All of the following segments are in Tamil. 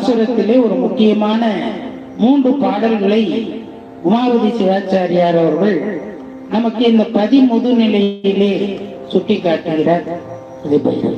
பாசுரத்திலே ஒரு முக்கியமான 3 பாடல்களை உமாவதி சிவாச்சாரியார் அவர்கள் நமக்கு இந்த பதிமுது நிலையிலே சுட்டி காட்டுகிறார். இதை பயிர்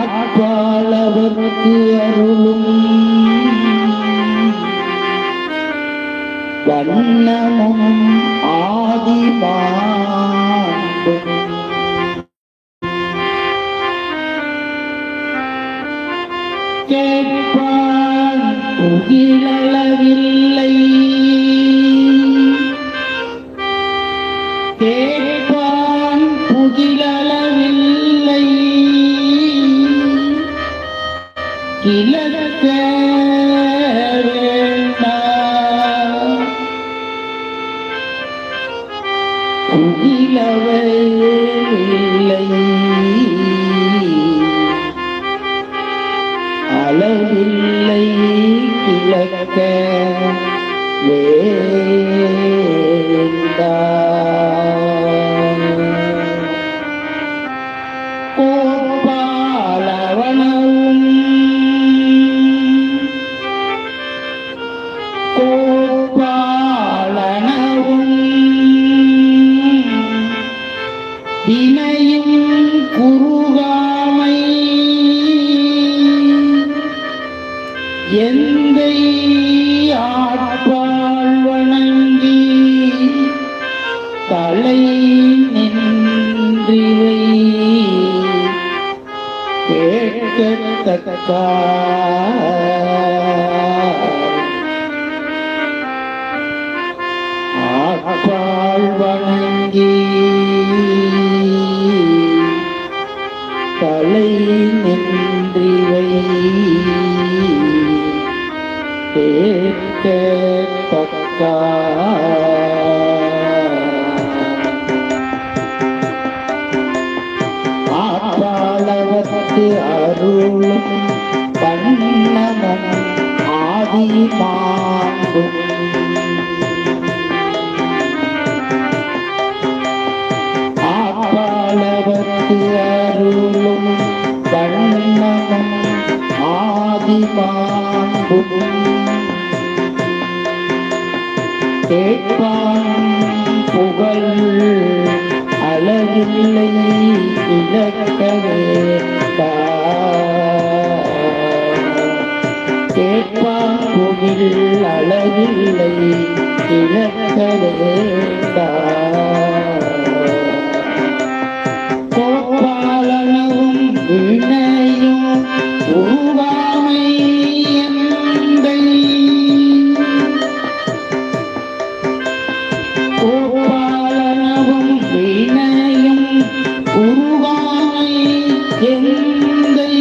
ஆட்பாளவர்க்கு அருளும் வண்ணமும் ஆதிமாண்டும் கேட்பான் புகிழளவில்லை கேட்பான் புகிழளவில்லை கிழக்க வேண்டாம் புகிழவே இல்லை அளவில்லை கிழக்க வேண்டாம் கோபாலவனவும் கோபாலனவும் இணையும் குருகாமை எந்தை ஆட்பாள் வணங்கி தலை நின்றிவை கேட்கத்தக்க ஆட்பாள் வணங்கி தலை நின்றிவை கேட்கத்தக்க ஆட்பாளவர்க்கு அருளும் வண்ணமும் ஆதிமாண்டும் ஆட்பாளவர்க்கு அருளும் வண்ணமும் ஆதிமாண்டும் கேட்பான் புகழ் அளவில்லை இலக்கவே கேட்பான் புகழ் அளவில்லை இலக்கவே கோபாலனவும் வினையும் உருவாமை எந்தை கோபாலனவும் வினையும் உருவாமை எந்தை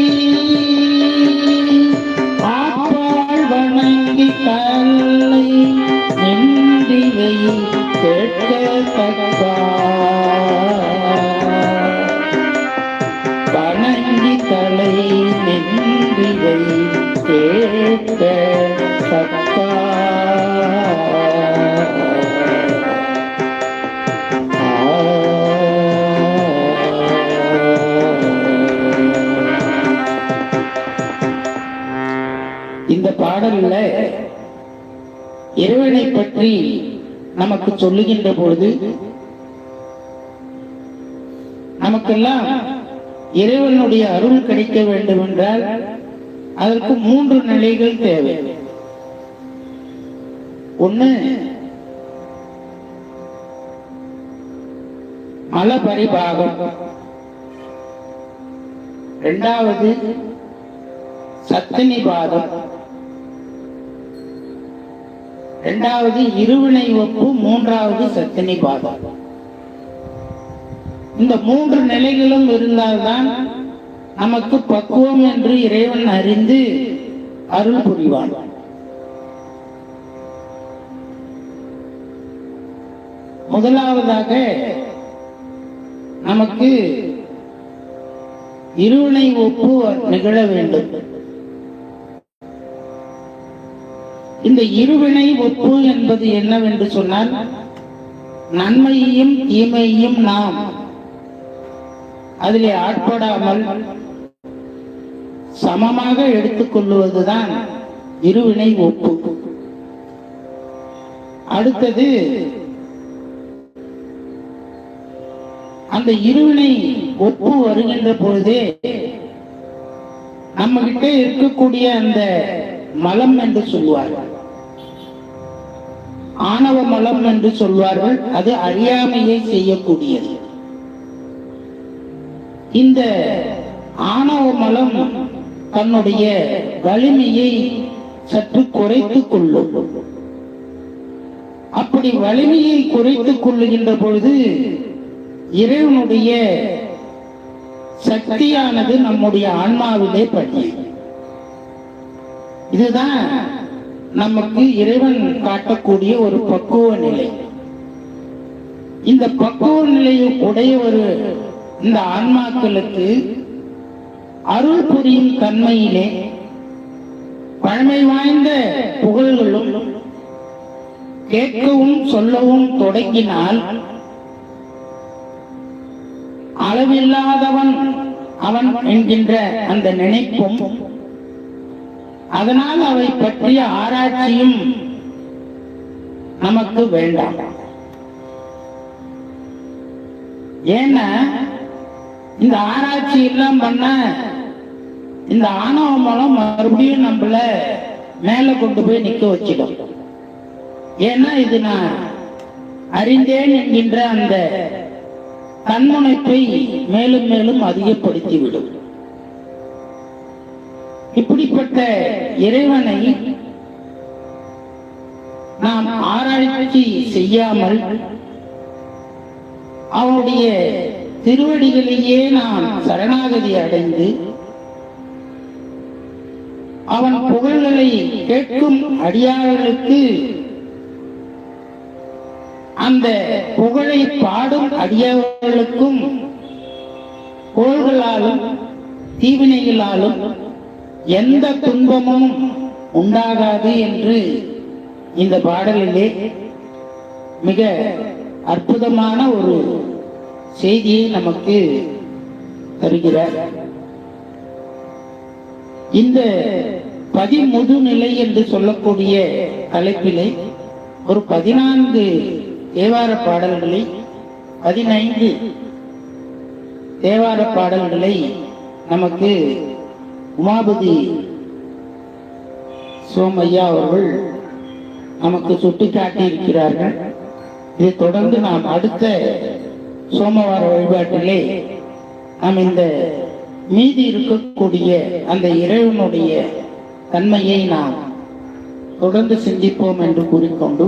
ஆட்பாள் வணங்கி தலை நின்றிவை கேட்கத்தக்க வணங்கி தலை நின்றிவை கேட்கத்தக்க இந்த பாடல்ல இறைவனை பற்றி நமக்கு சொல்லுகின்ற பொழுது நமக்கெல்லாம் இறைவனுடைய அருள் கிடைக்க வேண்டும் என்றால் அதற்கு 3 நிலைகள் தேவை. ஒண்ணு மல பரிபாகம், இரண்டாவது சத்தினிபாதம், இரண்டாவது இருவினை ஒப்பு, மூன்றாவது சத்தினிபாதம். இந்த மூன்று நிலைகளும் இருந்தால்தான் நமக்கு பக்குவம் என்று இறைவன் அறிந்து அருள் புரிவான். முதலாவதாக நமக்கு இருவினை ஒப்பு நிகழ வேண்டும். இந்த இருவினை ஒப்பு என்பது என்னவென்று சொன்னால், நன்மையையும் தீமையையும் நாம் அதிலே ஆட்படாமல் சமமாக எடுத்துக்கொள்வதுதான் இருவினை ஒப்பு. அடுத்தது, அந்த இருவினை ஒப்பு வருகின்ற பொழுதே நம்ம கிட்ட இருக்கக்கூடிய அந்த மலம் என்று சொல்வார்கள், ஆணவ மலம் என்று சொல்வார்கள். அது அறியாமையை செய்யக்கூடியது. இந்த ஆணவ மலம் தன்னுடைய வலிமையை சற்று குறைத்துக் கொள்ளும். அப்படி வலிமையை குறைத்துக் கொள்ளுகின்ற பொழுது இறைவனுடைய சக்தியானது நம்முடைய ஆன்மாவிலே படியும். இதுதான் நமக்கு இறைவன் காட்டக்கூடிய ஒரு பக்குவ நிலை. இந்த பக்குவ நிலையை உடைய ஒரு இந்த ஆன்மாக்களுக்கு அருள் புரியும் தன்மையிலே பழமை வாய்ந்த புகழ்களும் கேட்கவும் சொல்லவும் தொடங்கினால் அளவில்லாதவன் அவன் என்கின்ற அந்த நினைப்பும், அதனால் அவை பற்றிய ஆராய்ச்சியும் நமக்கு வேண்டாம். ஏன்னா இந்த ஆராய்ச்சி எல்லாம் பண்ண இந்த ஆணவ மூலம் மறுபடியும் நம்மள மேல கொண்டு போய் நிக்க வச்சிடும். ஏன்னா இது நான் அறிந்தேன் என்கின்ற அந்த தன்முனைப்பை மேலும் மேலும் அதிகப்படுத்திவிடும். இப்படிப்பட்ட இறைவனை நாம் ஆராய்ச்சி செய்யாமல் அவனுடைய திருவடிகளிலேயே நாம் சரணாகதி அடைந்து அவன் புகழ்களை கேட்கும் அடியார்களுக்கு அந்த புகழை பாடும் அடியார்களுக்கும் புகழ்களாலும் தீவினைகளாலும் எந்த துன்பமும் உண்டாகாது என்று இந்த பாடலிலே மிக அற்புதமான ஒரு செய்தியை நமக்கு தருகிறார். இந்த பதிமுதுநிலை என்று சொல்லக்கூடிய தலைப்பிலே ஒரு 14 தேவார பாடல்களை, 15 தேவார பாடல்களை நமக்கு உமாபதி சோமையா அவர்கள் நமக்கு சுட்டிக்காட்டி இருக்கிறார்கள். இதை தொடர்ந்து நாம் அடுத்த சோமவார வழிபாட்டிலே நாம் இந்த மீதி இருக்கக்கூடிய அந்த இறைவனுடைய தன்மையை நாம் தொடர்ந்து சிந்திப்போம் என்று கூறிக்கொண்டு